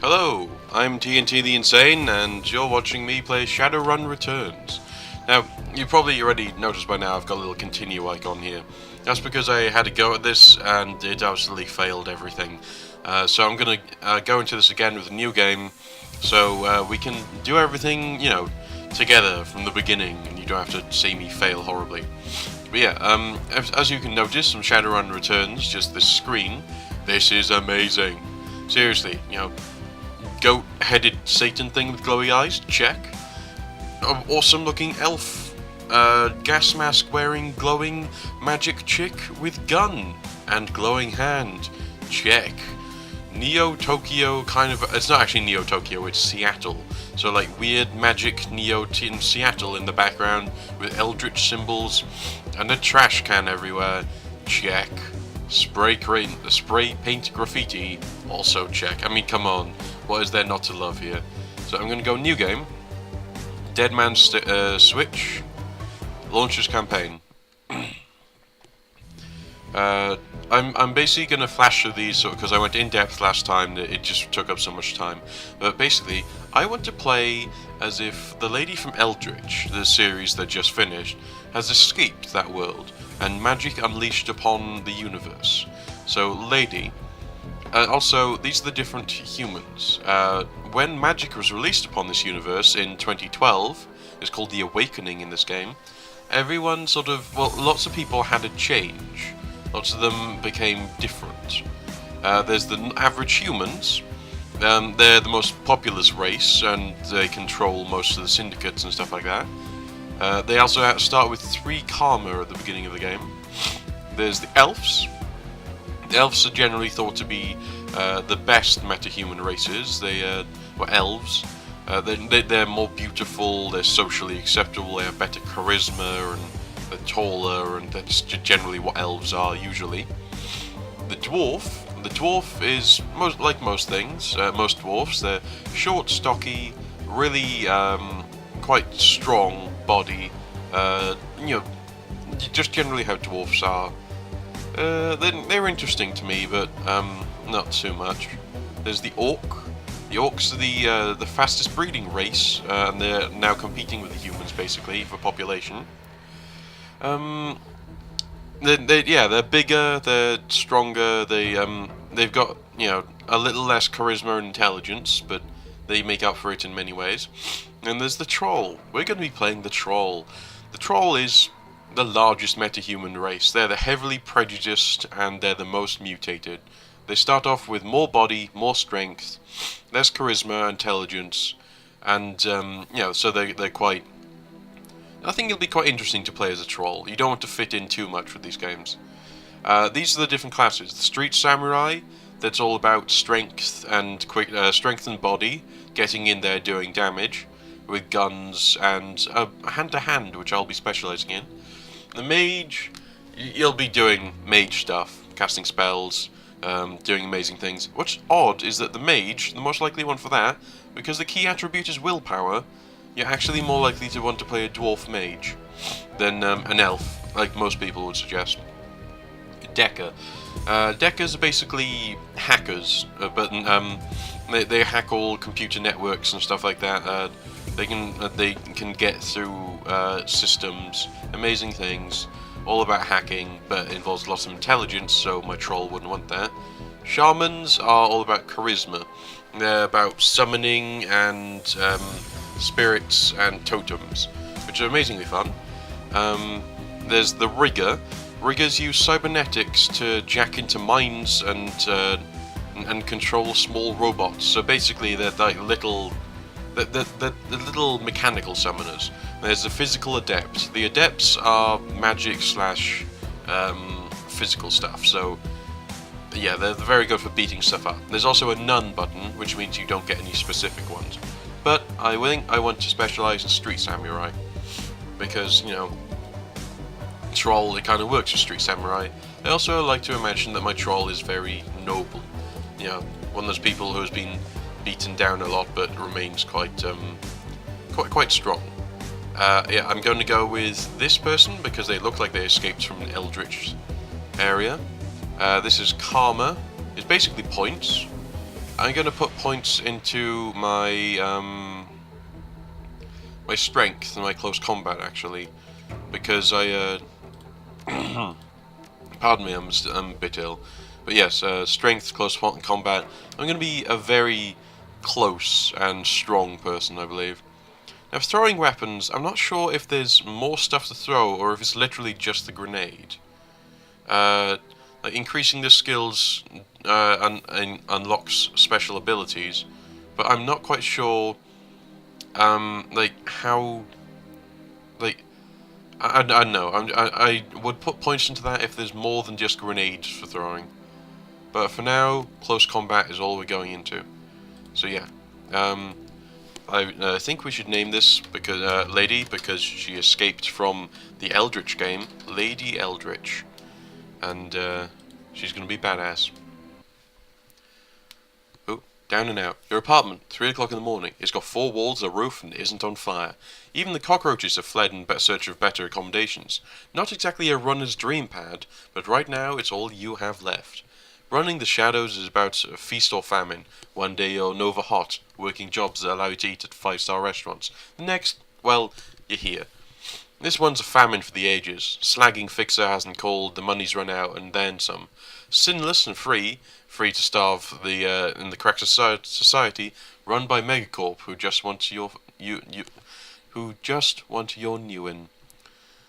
Hello, I'm TNT the Insane, and you're watching me play Shadowrun Returns. Now, you've probably already noticed by now I've got a little continue icon here. That's because I had a go at this, and it absolutely failed everything. So I'm going to go into this again with a new game, so we can do everything, together from the beginning, and you don't have to see me fail horribly. But yeah, as you can notice from Shadowrun Returns, just this screen, this is amazing. Seriously, goat-headed Satan thing with glowy eyes? Check. Awesome looking elf. Gas mask wearing glowing magic chick with gun and glowing hand? Check. Neo Tokyo kind of... It's not actually Neo Tokyo, it's Seattle. So like weird magic Neo in Seattle in the background with Eldritch symbols and a trash can everywhere? Check. Spray paint graffiti? Also check. I mean, come on. What is there not to love here? So I'm going to go new game. Deadman Switch. Launchers campaign. I'm basically going to flash through these because I went in depth last time. It just took up so much time. But basically, I want to play as if the lady from Eldritch, the series that just finished, has escaped that world and magic unleashed upon the universe. So, lady. Also, these are the different humans. When magic was released upon this universe in 2012, it's called the Awakening in this game, everyone lots of people had a change. Lots of them became different. There's the average humans. They're the most populous race, and they control most of the syndicates and stuff like that. They also start with 3 karma at the beginning of the game. There's the elves. The elves are generally thought to be the best metahuman races. They were elves. They're more beautiful, they're socially acceptable, they have better charisma, and they're taller, and that's generally what elves are usually. The dwarf is, like most things, most dwarfs, they're short, stocky, really quite strong body, just generally how dwarfs are. They're interesting to me, but not too much. There's the orc. The orcs are the fastest breeding race, and they're now competing with the humans basically for population. They're bigger, they're stronger. They've got a little less charisma and intelligence, but they make up for it in many ways. And there's the troll. We're going to be playing the troll. The troll is the largest metahuman race. They're the heavily prejudiced, and they're the most mutated. They start off with more body, more strength, less charisma, intelligence, and so they're quite... I think it'll be quite interesting to play as a troll. You don't want to fit in too much with these games. These are the different classes. The street samurai, that's all about strength and strength and body, getting in there doing damage with guns and hand-to-hand, which I'll be specializing in. The mage, you'll be doing mage stuff, casting spells, doing amazing things. What's odd is that the mage, the most likely one for that, because the key attribute is willpower, you're actually more likely to want to play a dwarf mage than an elf, like most people would suggest. Decker. Deckers are basically hackers, but they hack all computer networks and stuff like that. They can get through systems, amazing things, all about hacking, but it involves lots of intelligence, so my troll wouldn't want that. Shamans are all about charisma. They're about summoning and spirits and totems, which are amazingly fun. There's the rigger. Riggers use cybernetics to jack into mines and control small robots. So basically, they're like little mechanical summoners. There's the physical adept. The adepts are magic slash physical stuff. So yeah, they're very good for beating stuff up. There's also a none button, which means you don't get any specific ones. But I think I want to specialize in street samurai because troll, it kind of works for street samurai. I also like to imagine that my troll is very noble. One of those people who has been beaten down a lot but remains quite strong. Yeah, I'm going to go with this person because they look like they escaped from an Eldritch area. This is karma. It's basically points. I'm gonna put points into my my strength and my close combat actually, because I pardon me, I'm a bit ill, but yes, strength, close combat. I'm gonna be a very close and strong person, I believe. Now, for throwing weapons, I'm not sure if there's more stuff to throw or if it's literally just the grenade. Like increasing the skills unlocks special abilities, but I'm not quite sure. Like how, like I don't know. I would put points into that if there's more than just grenades for throwing. But for now, close combat is all we're going into. So yeah, I think we should name this because lady, because she escaped from the Eldritch game, Lady Eldritch, and she's gonna be badass. Oh, down and out. Your apartment, 3 o'clock in the morning. It's got 4 walls, a roof, and isn't on fire. Even the cockroaches have fled in search of better accommodations. Not exactly a runner's dream pad, but right now it's all you have left. Running the shadows is about feast or famine. One day you're Nova Hot, working jobs that allow you to eat at 5-star restaurants. The next, well, you're here. This one's a famine for the ages. Slagging Fixer hasn't called, the money's run out, and then some. Sinless and free to starve in the correct society, run by Megacorp, who just want your newin.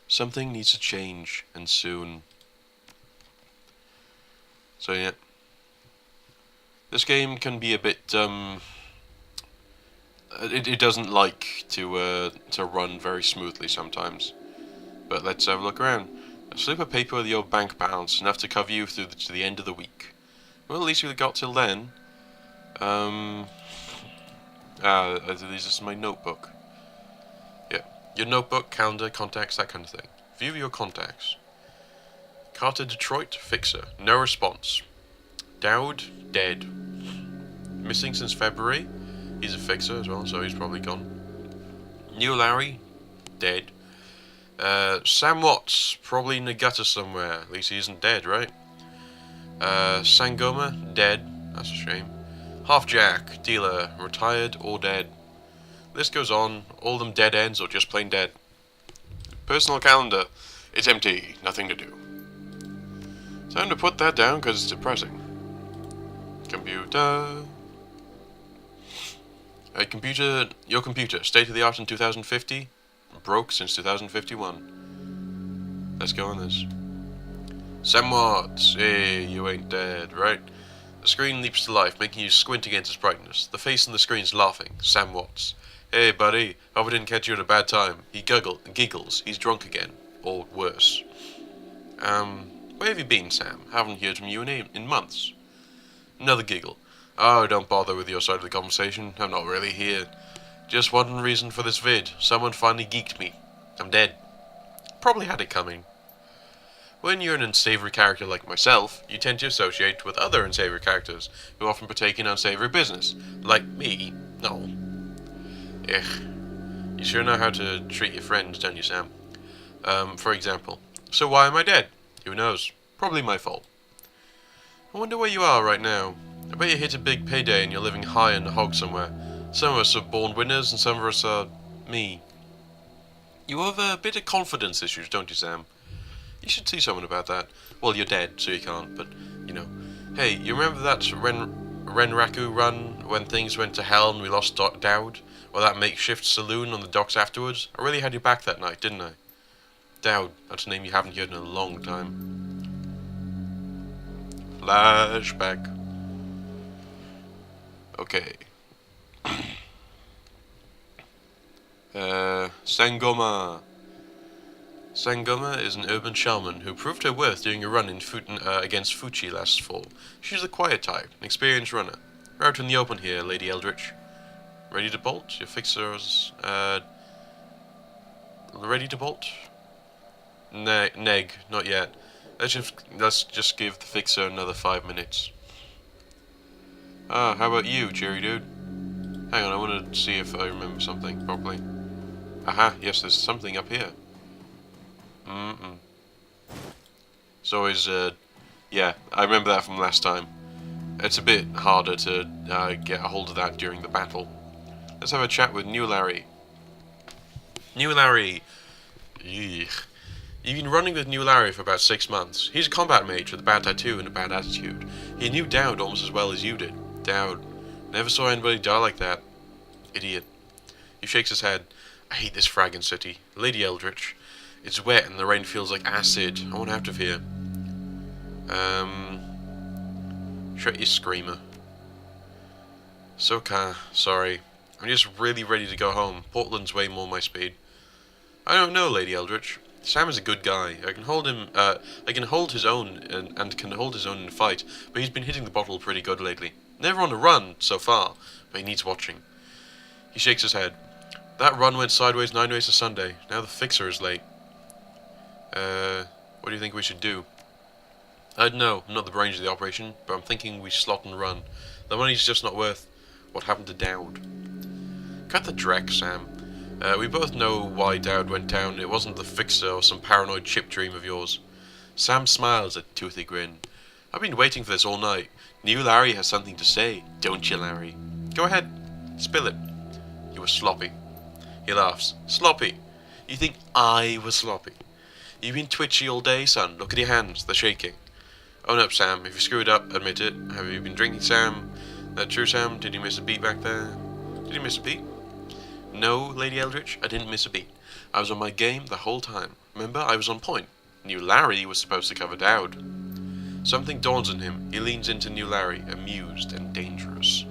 Something needs to change, and soon. So yeah, this game can be a bit it doesn't like to run very smoothly sometimes. But let's have a look around. A slip of paper with your bank balance, enough to cover you through to the end of the week. Well, at least we got till then. This is my notebook. Yeah, your notebook, calendar, contacts, that kind of thing. View your contacts. Carter Detroit, Fixer, no response. Dowd, dead. Missing since February. He's a fixer as well, so he's probably gone. Neil Larry, dead. Sam Watts, probably in the gutter somewhere. At least he isn't dead, right? Sangoma, dead. That's a shame. Half Jack, dealer, retired or dead. List goes on. All them dead ends or just plain dead. Personal calendar. It's empty. Nothing to do. Time to put that down because it's depressing. Computer. Your computer, state of the art in 2050, broke since 2051. Let's go on this. Sam Watts, hey, you ain't dead, right? The screen leaps to life, making you squint against its brightness. The face on the screen's laughing. Sam Watts. Hey, buddy, hope I didn't catch you at a bad time. He giggles. He's drunk again. Or worse. Where have you been, Sam? Haven't heard from you in months. Another giggle. Oh, don't bother with your side of the conversation. I'm not really here. Just one reason for this vid. Someone finally geeked me. I'm dead. Probably had it coming. When you're an unsavory character like myself, you tend to associate with other unsavory characters who often partake in unsavory business. Like me. No. You sure know how to treat your friends, don't you, Sam? For example. So why am I dead? Who knows? Probably my fault. I wonder where you are right now. I bet you hit a big payday and you're living high on the hog somewhere. Some of us are born winners and some of us are me. You have a bit of confidence issues, don't you, Sam? You should see someone about that. Well, you're dead, so you can't, but, you know. Hey, you remember that Renraku run when things went to hell and we lost Dowd? Or that makeshift saloon on the docks afterwards? I really had your back that night, didn't I? Dowd, that's a name you haven't heard in a long time. Flashback. Okay. Sangoma. Sangoma is an urban shaman who proved her worth during a run in against Fuchi last fall. She's a quiet type, an experienced runner. We're out in the open here, Lady Eldritch. Ready to bolt? Your fixer's, ready to bolt? Neg, not yet. Let's just give the fixer another 5 minutes. Ah, how about you, cheery dude? Hang on, I want to see if I remember something properly. Aha, yes, there's something up here. It's always, yeah, I remember that from last time. It's a bit harder to get a hold of that during the battle. Let's have a chat with New Larry. New Larry. Eugh. You've been running with New Larry for about 6 months. He's a combat mage with a bad tattoo and a bad attitude. He knew Dowd almost as well as you did. Dowd. Never saw anybody die like that. Idiot. He shakes his head. I hate this fragging city. Lady Eldritch. It's wet and the rain feels like acid. I want out of here. Shut your screamer. Soka, sorry. I'm just really ready to go home. Portland's way more my speed. I don't know, Lady Eldritch. Sam is a good guy. I can hold him, I can hold his own, and can hold his own in a fight, but he's been hitting the bottle pretty good lately. Never on a run, so far, but he needs watching. He shakes his head. That run went sideways 9 ways to Sunday. Now the fixer is late. What do you think we should do? I don't know. I'm not the brains of the operation, but I'm thinking we slot and run. The money's just not worth what happened to Dowd. Cut the dreck, Sam. We both know why Dowd went down. It wasn't the fixer or some paranoid chip dream of yours. Sam smiles a toothy grin. I've been waiting for this all night. New Larry has something to say, don't you, Larry? Go ahead. Spill it. You were sloppy. He laughs. Sloppy? You think I was sloppy? You've been twitchy all day, son. Look at your hands. They're shaking. Own up, Sam. If you screwed up, admit it. Have you been drinking, Sam? That true, Sam? Did you miss a beat back there? Did you miss a beat? No, Lady Eldritch, I didn't miss a beat. I was on my game the whole time. Remember, I was on point. New Larry was supposed to cover Dowd. Something dawns on him. He leans into New Larry, amused and dangerous.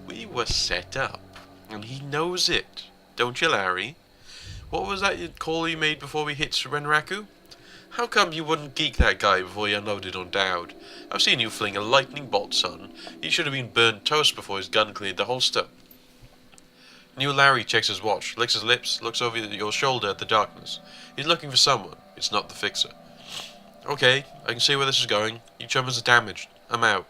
We were set up, and he knows it. Don't you, Larry? What was that call you made before we hit Renraku? How come you wouldn't geek that guy before you unloaded on Dowd? I've seen you fling a lightning bolt, son. He should have been burnt toast before his gun cleared the holster. New Larry checks his watch, licks his lips, looks over your shoulder at the darkness. He's looking for someone. It's not the fixer. Okay, I can see where this is going. You chummers are damaged. I'm out.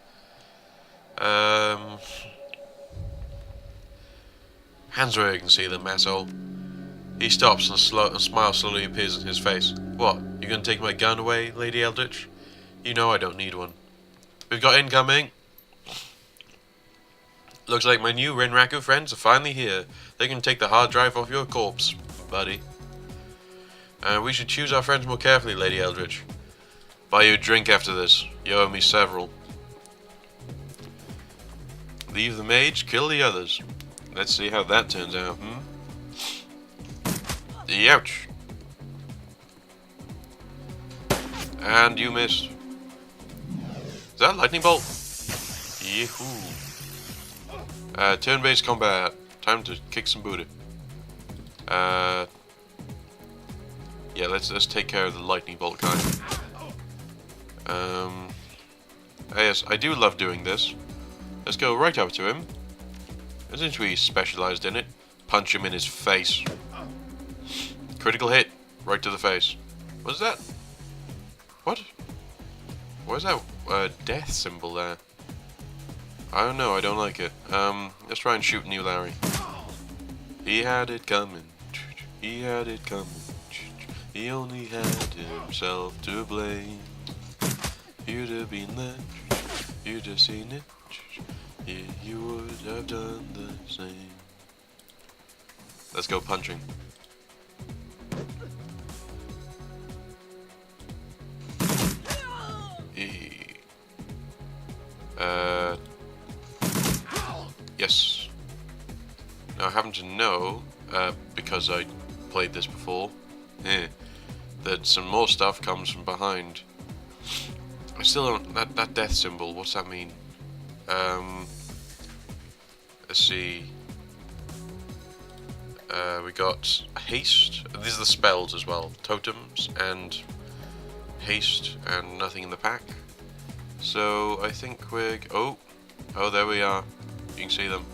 Hands where you can see them, asshole. He stops and a smile slowly appears on his face. What, you gonna take my gun away, Lady Eldritch? You know I don't need one. We've got incoming. Looks like my new Renraku friends are finally here. They can take the hard drive off your corpse, buddy. We should choose our friends more carefully, Lady Eldritch. Buy you a drink after this. You owe me several. Leave the mage, kill the others. Let's see how that turns out, Ouch. And you missed. Is that a lightning bolt? Yehoo. Turn-based combat. Time to kick some booty. Yeah, let's take care of the lightning bolt guy. Yes, I do love doing this. Let's go right up to him. Since we specialized in it, punch him in his face. Critical hit, right to the face. What's that? What? What is that death symbol there? I don't know, I don't like it. Let's try and shoot New Larry. He had it coming. He had it coming. He only had himself to blame. You'd have been there. You'd have seen it. Yeah, you would have done the same. Let's go punching. Yes. Now I happen to know, because I played this before, that some more stuff comes from behind. I still don't, that death symbol, what's that mean? Let's see. We got haste. These are the spells as well. Totems and haste and nothing in the pack. So I think we're... Oh, there we are. You can see them.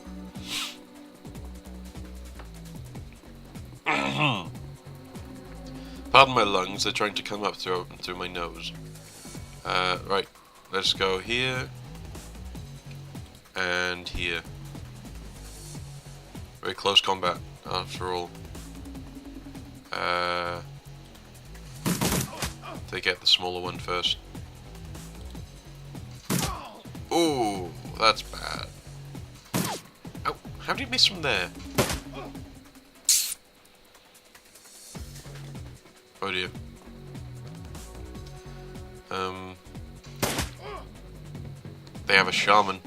Pardon my lungs, they're trying to come up through my nose. Right, let's go here. And here. Very close combat, after all. They get the smaller one first. Ooh! that's bad. Oh, how did you miss from there? Oh dear. They have a shaman.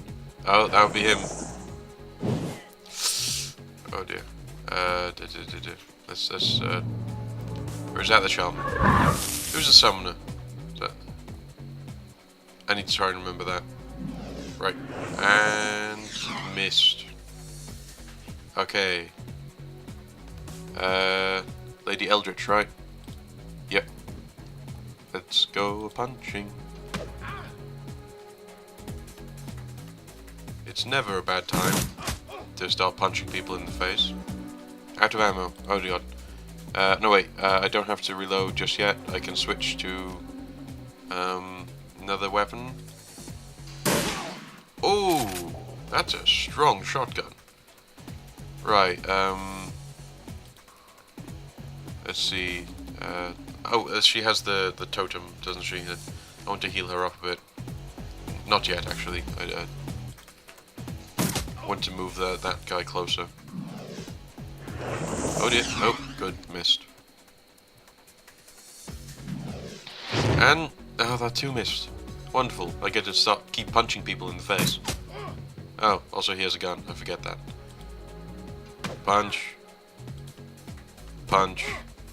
Oh, that would be him. Oh dear. Let's or is that the shaman? Who's the summoner? Is that... I need to try and remember that. Right. And missed. Okay. Lady Eldritch, right? Yep. Let's go punching. It's never a bad time to start punching people in the face. Out of ammo. Oh god. No wait, I don't have to reload just yet. I can switch to another weapon. Oh, that's a strong shotgun. Right, let's see. She has the totem, doesn't she? I want to heal her up a bit. Not yet, actually. I want to move that guy closer. Oh dear. Oh, good. Missed. And... oh, that too missed. Wonderful. I get to keep punching people in the face. Oh, also he has a gun. I forget that. Punch. Punch.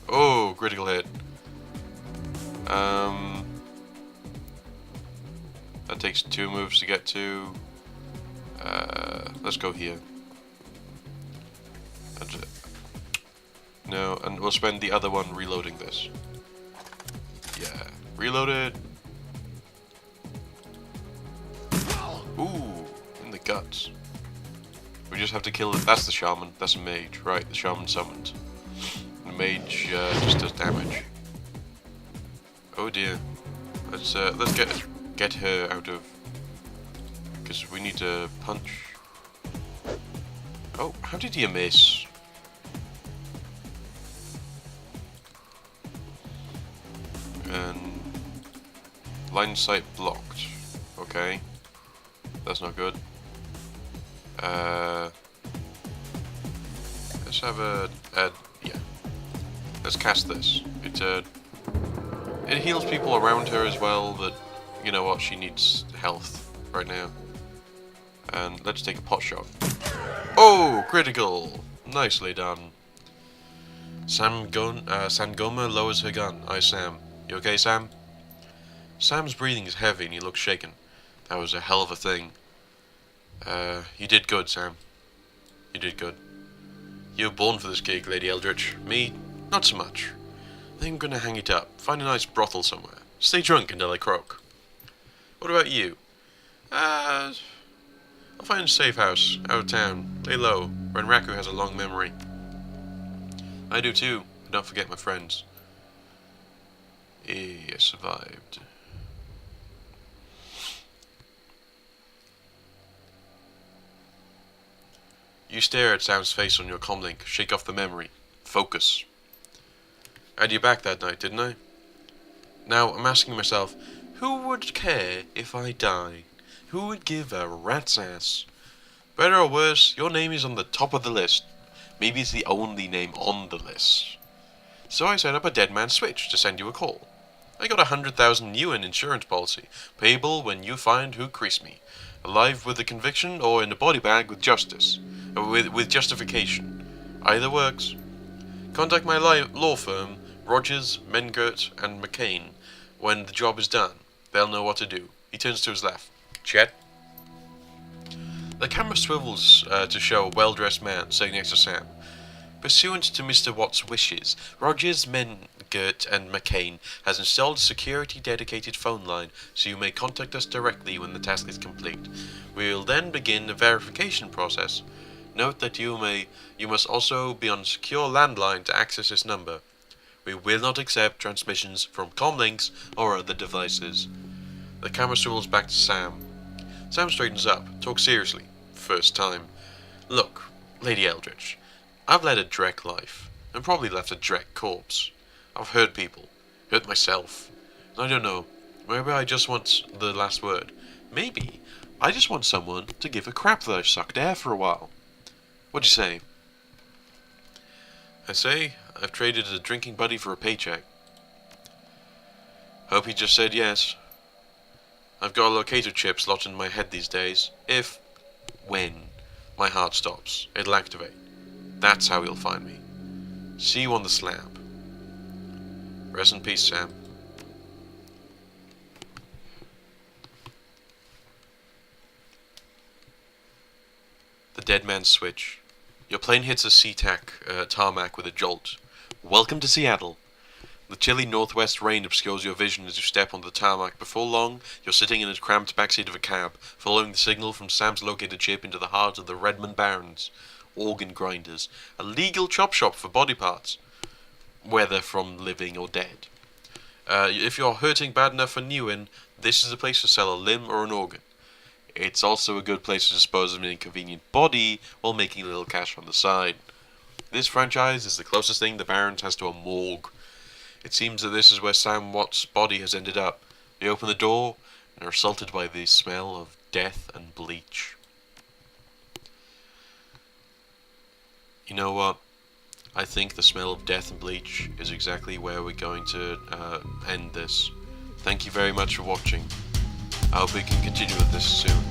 Oh, critical hit. That takes 2 moves to get to. Let's go here. No, and we'll spend the other one reloading this. Yeah, reloaded. Ooh, in the guts. We just have to kill it. That's the shaman. That's a mage, right? The shaman summoned. The mage just does damage. Oh dear. Let's get her out of. Because we need to punch. Oh, how did he miss? And line of sight blocked. Okay, that's not good. Let's have yeah. Let's cast this. It heals people around her as well, but you know what? She needs health right now. And let's take a pot shot. Oh, critical! Nicely done. Sangoma lowers her gun. Aye, Sam. You okay, Sam? Sam's breathing is heavy and he looks shaken. That was a hell of a thing. You did good, Sam. You did good. You were born for this gig, Lady Eldritch. Me, not so much. I think I'm gonna hang it up. Find a nice brothel somewhere. Stay drunk until I croak. What about you? I'll find a safe house, out of town. Lay low. Renraku has a long memory. I do too. But don't forget my friends. I survived. You stare at Sam's face on your comlink. Shake off the memory. Focus. I had you back that night, didn't I? Now, I'm asking myself, who would care if I died? Who would give a rat's ass? Better or worse, your name is on the top of the list. Maybe it's the only name on the list. So I set up a Deadman Switch to send you a call. I got 100,000 yuan insurance policy, payable when you find who creased me. Alive with a conviction or in a body bag with justice. With justification. Either works. Contact my law firm, Rogers, Mengert, and McCain, when the job is done. They'll know what to do. He turns to his left. Chet? The camera swivels to show a well-dressed man sitting next to Sam. Pursuant to Mr. Watt's wishes, Rogers, Mengert, and McCain has installed a security-dedicated phone line, so you may contact us directly when the task is complete. We will then begin the verification process. Note that you must also be on a secure landline to access this number. We will not accept transmissions from comlinks or other devices. The camera swivels back to Sam. Sam straightens up, talks seriously. First time. Look, Lady Eldritch, I've led a Drek life, and probably left a Drek corpse. I've hurt people, hurt myself. And I don't know, maybe I just want the last word. Maybe I just want someone to give a crap that I've sucked air for a while. What'd you say? I say, I've traded a drinking buddy for a paycheck. Hope he just said yes. I've got a locator chip slot in my head these days. When my heart stops, it'll activate. That's how he'll find me. See you on the slab. Rest in peace, Sam. The Deadman Switch. Your plane hits a SeaTac tarmac with a jolt. Welcome to Seattle. The chilly northwest rain obscures your vision as you step onto the tarmac. Before long, you're sitting in a cramped backseat of a cab, following the signal from Sam's locator chip into the heart of the Redmond Barrens. Organ grinders. A legal chop shop for body parts, whether from living or dead. If you're hurting bad enough for Newen, this is a place to sell a limb or an organ. It's also a good place to dispose of an inconvenient body while making a little cash on the side. This franchise is the closest thing the Barrens has to a morgue. It seems that this is where Sam Watt's body has ended up. They open the door and are assaulted by the smell of death and bleach. You know what? I think the smell of death and bleach is exactly where we're going to end this. Thank you very much for watching. I hope we can continue with this soon.